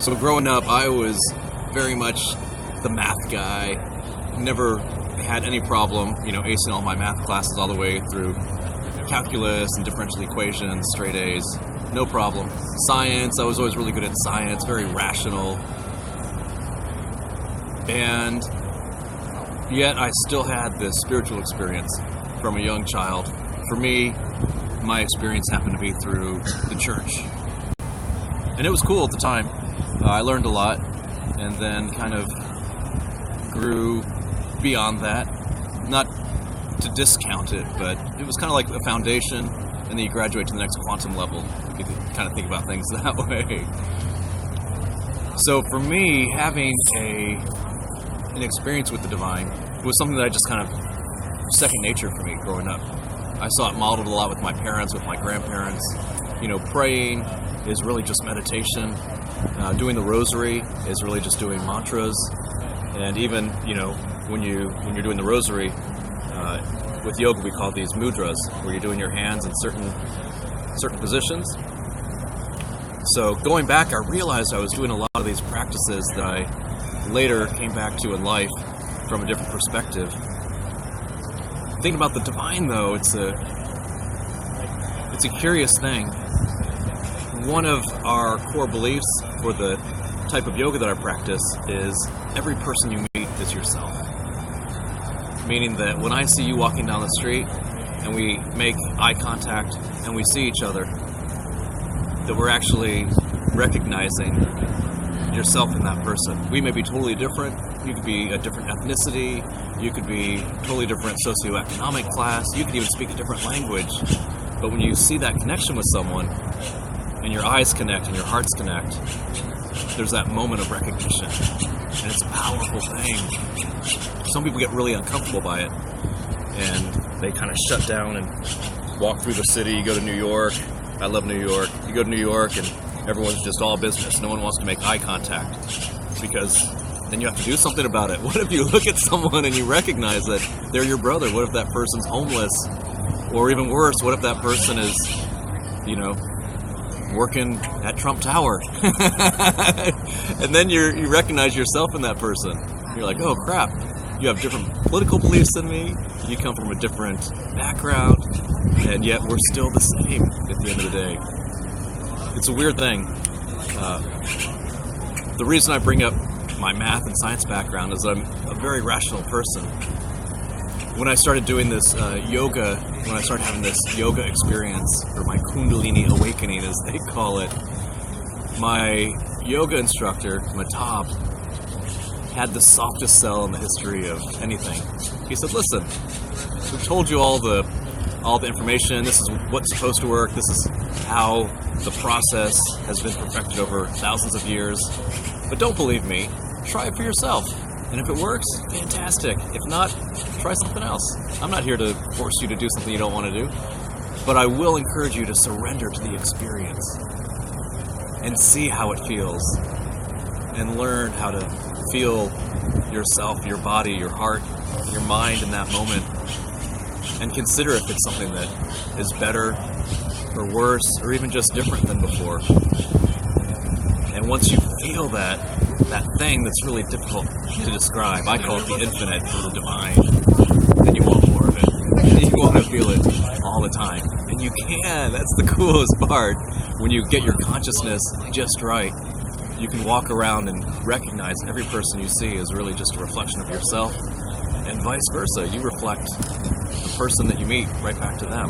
So growing up, I was very much the math guy. Never had any problem, acing all my math classes all the way through calculus and differential equations, straight A's, no problem. Science, I was always really good at science, very rational. And yet I still had this spiritual experience from a young child. For me, my experience happened to be through the church. And it was cool at the time. I learned a lot, and then kind of grew beyond that. Not to discount it, but it was kind of like a foundation, and then you graduate to the next quantum level. You could kind of think about things that way. So for me, having an experience with the divine was something that I just kind of second nature for me growing up. I saw it modeled a lot with my parents, with my grandparents. Praying is really just meditation. Doing the rosary is really just doing mantras. And even, when you're doing the rosary, with yoga we call these mudras, where you're doing your hands in certain positions. So going back, I realized I was doing a lot of these practices that I later came back to in life from a different perspective. Thinking about the divine, though, it's a curious thing. One of our core beliefs for the type of yoga that I practice is every person you meet is yourself. Meaning that when I see you walking down the street and we make eye contact and we see each other, that we're actually recognizing yourself in that person. We may be totally different. You could be a different ethnicity. You could be totally different socioeconomic class. You could even speak a different language. But when you see that connection with someone, and your eyes connect and your hearts connect, there's that moment of recognition. And it's a powerful thing. Some people get really uncomfortable by it, and they kind of shut down and walk through the city. You go to New York. I love New York. You go to New York and everyone's just all business. No one wants to make eye contact, because then you have to do something about it. What if you look at someone and you recognize that they're your brother? What if that person's homeless? Or even worse, what if that person is, working at Trump Tower? And then you recognize yourself in that person. You're like, oh crap, you have different political beliefs than me, you come from a different background, and yet we're still the same at the end of the day. It's a weird thing. The reason I bring up my math and science background is I'm a very rational person. When I started doing this yoga, when I started having this yoga experience, or my Kundalini awakening as they call it, my yoga instructor, Matab, had the softest sell in the history of anything. He said, listen, we've told you all the information, this is what's supposed to work, this is how the process has been perfected over thousands of years, but don't believe me, try it for yourself. And if it works, fantastic. If not, try something else. I'm not here to force you to do something you don't want to do, but I will encourage you to surrender to the experience and see how it feels, and learn how to feel yourself, your body, your heart, your mind in that moment, and consider if it's something that is better or worse or even just different than before. And once you feel that thing that's really difficult to describe, I call it the infinite or the divine, then you want more of it. You want to feel it all the time. And you can. That's the coolest part. When you get your consciousness just right, you can walk around and recognize every person you see is really just a reflection of yourself, and vice versa. You reflect the person that you meet right back to them.